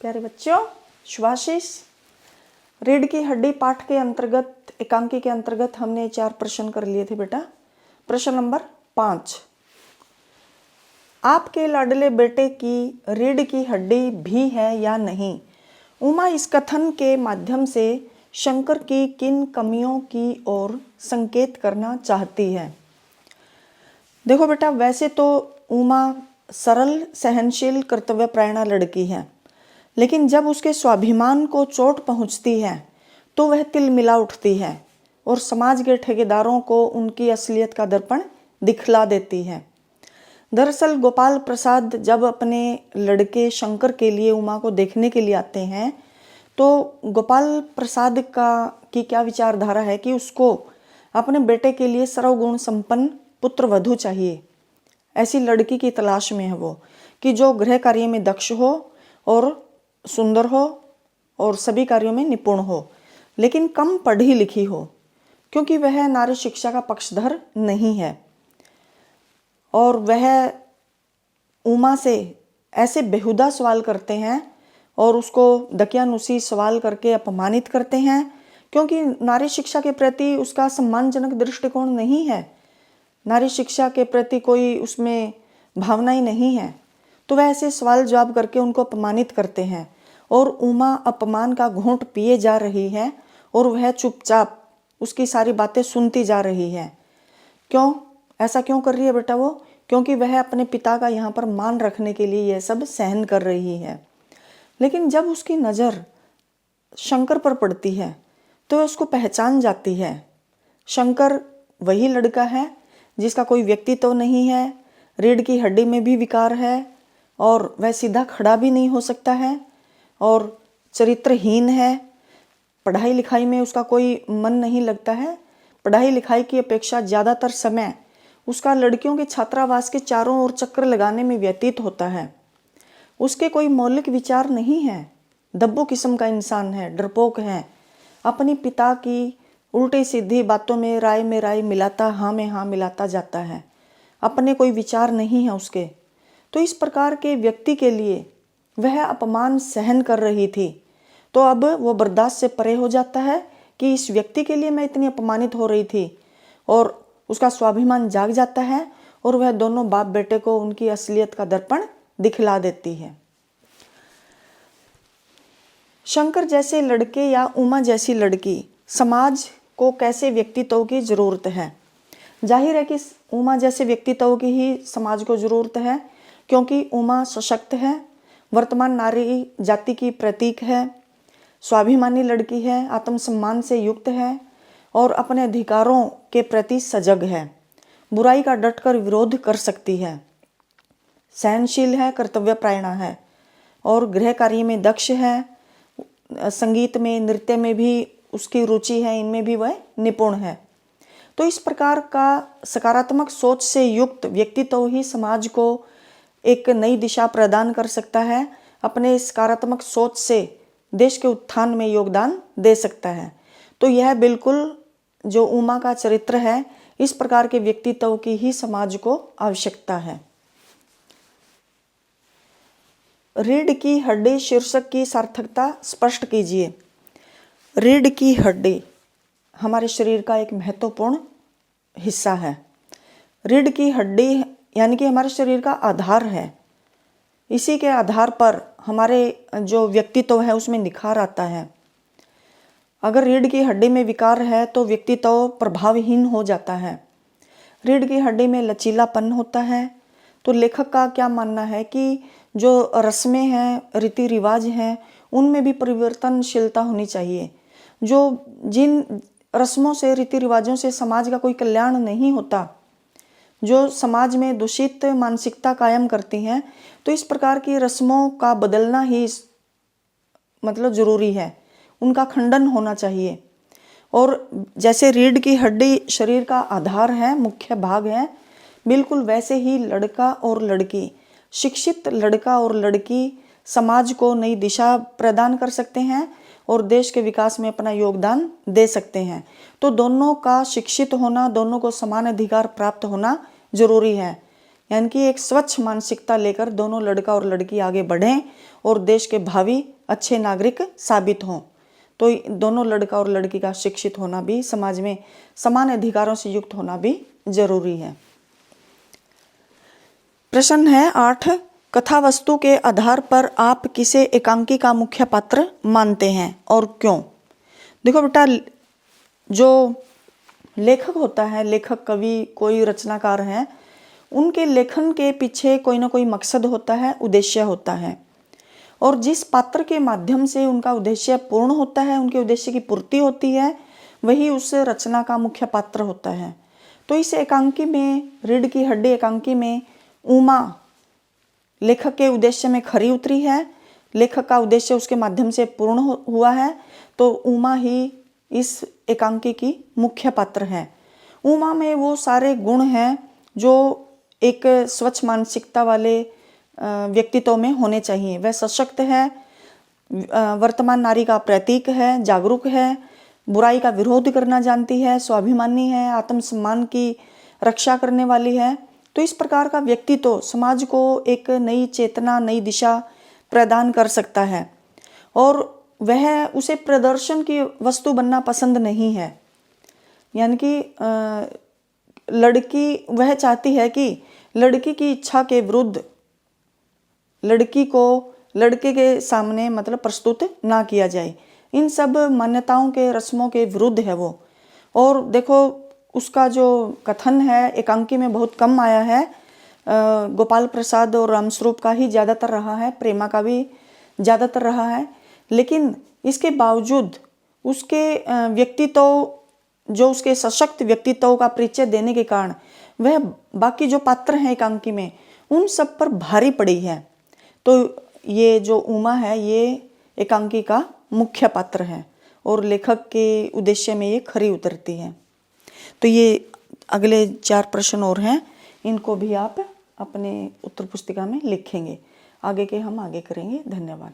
प्यारे बच्चों, शुभाशीष। रीढ़ की हड्डी पाठ के अंतर्गत एकांकी के अंतर्गत हमने 4 प्रश्न कर लिए थे बेटा। प्रश्न नंबर 5, आपके लाडले बेटे की रीढ़ की हड्डी भी है या नहीं? उमा इस कथन के माध्यम से शंकर की किन कमियों की ओर संकेत करना चाहती है? देखो बेटा, वैसे तो उमा सरल, सहनशील, कर्तव्यपरायणा लड़की है, लेकिन जब उसके स्वाभिमान को चोट पहुंचती है तो वह तिलमिला उठती है और समाज के ठेकेदारों को उनकी असलियत का दर्पण दिखला देती है। दरअसल गोपाल प्रसाद जब अपने लड़के शंकर के लिए उमा को देखने के लिए आते हैं तो गोपाल प्रसाद की क्या विचारधारा है कि उसको अपने बेटे के लिए सर्वगुण संपन्न पुत्र वधू चाहिए। ऐसी लड़की की तलाश में है वो कि जो गृह कार्य में दक्ष हो और सुंदर हो और सभी कार्यों में निपुण हो, लेकिन कम पढ़ी लिखी हो, क्योंकि वह नारी शिक्षा का पक्षधर नहीं है। और वह उमा से ऐसे बेहुदा सवाल करते हैं और उसको दकियानुसी सवाल करके अपमानित करते हैं, क्योंकि नारी शिक्षा के प्रति उसका सम्मानजनक दृष्टिकोण नहीं है, नारी शिक्षा के प्रति कोई उसमें भावना ही नहीं है। तो वह ऐसे सवाल जवाब करके उनको अपमानित करते हैं और उमा अपमान का घूंट पिए जा रही है और वह चुपचाप उसकी सारी बातें सुनती जा रही है। क्यों ऐसा क्यों कर रही है बेटा वो? क्योंकि वह अपने पिता का यहाँ पर मान रखने के लिए यह सब सहन कर रही है। लेकिन जब उसकी नज़र शंकर पर पड़ती है तो वह उसको पहचान जाती है। शंकर वही लड़का है जिसका कोई व्यक्तित्व नहीं है, रीढ़ की हड्डी में भी विकार है और वह सीधा खड़ा भी नहीं हो सकता है और चरित्रहीन है। पढ़ाई लिखाई में उसका कोई मन नहीं लगता है। पढ़ाई लिखाई की अपेक्षा ज़्यादातर समय उसका लड़कियों के छात्रावास के चारों ओर चक्कर लगाने में व्यतीत होता है। उसके कोई मौलिक विचार नहीं है, दब्बू किस्म का इंसान है, डरपोक है, अपनी पिता की उल्टी सीधी बातों में राय मिलाता, हाँ में हाँ मिलाता जाता है, अपने कोई विचार नहीं है उसके। तो इस प्रकार के व्यक्ति के लिए वह अपमान सहन कर रही थी, तो अब वो बर्दाश्त से परे हो जाता है कि इस व्यक्ति के लिए मैं इतनी अपमानित हो रही थी, और उसका स्वाभिमान जाग जाता है और वह दोनों बाप बेटे को उनकी असलियत का दर्पण दिखला देती है। शंकर जैसे लड़के या उमा जैसी लड़की समाज को कैसे व्यक्तित्व की जरूरत है? जाहिर है कि उमा जैसे व्यक्तित्व की ही समाज को जरूरत है, क्योंकि उमा सशक्त है, वर्तमान नारी जाति की प्रतीक है, स्वाभिमानी लड़की है, आत्मसम्मान से युक्त है और अपने अधिकारों के प्रति सजग है, बुराई का डटकर विरोध कर सकती है, सहनशील है, कर्तव्यपरायणा है और गृह कार्य में दक्ष है, संगीत में, नृत्य में भी उसकी रुचि है, इनमें भी वह निपुण है। तो इस प्रकार का सकारात्मक सोच से युक्त व्यक्तित्व ही समाज को एक नई दिशा प्रदान कर सकता है, अपने सकारात्मक सोच से देश के उत्थान में योगदान दे सकता है। तो यह बिल्कुल जो उमा का चरित्र है, इस प्रकार के व्यक्तित्व की ही समाज को आवश्यकता है। रीढ़ की हड्डी शीर्षक की सार्थकता स्पष्ट कीजिए। रीढ़ की हड्डी हमारे शरीर का एक महत्वपूर्ण हिस्सा है। रीढ़ की हड्डी यानी कि हमारे शरीर का आधार है। इसी के आधार पर हमारे जो व्यक्तित्व है उसमें निखार आता है। अगर रीढ़ की हड्डी में विकार है तो व्यक्तित्व प्रभावहीन हो जाता है। रीढ़ की हड्डी में लचीलापन होता है। तो लेखक का क्या मानना है कि जो रस्में हैं, रीति रिवाज हैं, उनमें भी परिवर्तनशीलता होनी चाहिए। जो जिन रस्मों से, रीति रिवाजों से समाज का कोई कल्याण नहीं होता, जो समाज में दूषित मानसिकता कायम करती हैं, तो इस प्रकार की रस्मों का बदलना ही जरूरी है, उनका खंडन होना चाहिए। और जैसे रीढ़ की हड्डी शरीर का आधार है, मुख्य भाग है, बिल्कुल वैसे ही लड़का और लड़की, शिक्षित लड़का और लड़की समाज को नई दिशा प्रदान कर सकते हैं और देश के विकास में अपना योगदान दे सकते हैं। तो दोनों का शिक्षित होना, दोनों को समान अधिकार प्राप्त होना जरूरी है। यानी कि एक स्वच्छ मानसिकता लेकर दोनों लड़का और लड़की आगे बढ़ें और देश के भावी अच्छे नागरिक साबित हों। तो दोनों लड़का और लड़की का शिक्षित होना भी, समाज में समान अधिकारों से युक्त होना भी जरूरी है। प्रश्न है 8, कथा वस्तु के आधार पर आप किसे एकांकी का मुख्य पात्र मानते हैं और क्यों? देखो बेटा, जो लेखक होता है, लेखक, कवि, कोई रचनाकार है, उनके लेखन के पीछे कोई ना कोई मकसद होता है, उद्देश्य होता है, और जिस पात्र के माध्यम से उनका उद्देश्य पूर्ण होता है, उनके उद्देश्य की पूर्ति होती है, वही उस रचना का मुख्य पात्र होता है। तो इस एकांकी में, रीढ़ की हड्डी एकांकी में, उमा लेखक के उद्देश्य में खरी उतरी है, लेखक का उद्देश्य उसके माध्यम से पूर्ण हुआ है, तो उमा ही इस एकांकी की मुख्य पात्र है। उमा में वो सारे गुण हैं जो एक स्वच्छ मानसिकता वाले व्यक्तित्व में होने चाहिए। वह सशक्त है, वर्तमान नारी का प्रतीक है, जागरूक है, बुराई का विरोध करना जानती है, स्वाभिमानी है, आत्मसम्मान की रक्षा करने वाली है। तो इस प्रकार का व्यक्तित्व समाज को एक नई चेतना, नई दिशा प्रदान कर सकता है, और वह उसे प्रदर्शन की वस्तु बनना पसंद नहीं है। यानी कि लड़की वह चाहती है कि लड़की की इच्छा के विरुद्ध लड़की को लड़के के सामने मतलब प्रस्तुत ना किया जाए। इन सब मान्यताओं के, रस्मों के विरुद्ध है वो। और देखो, उसका जो कथन है एकांकी में बहुत कम आया है, गोपाल प्रसाद और रामस्वरूप का ही ज़्यादातर रहा है, प्रेमा का भी ज़्यादातर रहा है। लेकिन इसके बावजूद उसके व्यक्तित्व, जो उसके सशक्त व्यक्तित्व का परिचय देने के कारण वह बाकी जो पात्र हैं एकांकी में, उन सब पर भारी पड़ी है। तो ये जो उमा है, ये एकांकी का मुख्य पात्र है और लेखक के उद्देश्य में ये खरी उतरती है। तो ये अगले 4 प्रश्न और हैं, इनको भी आप अपने उत्तर पुस्तिका में लिखेंगे। आगे के हम आगे करेंगे। धन्यवाद।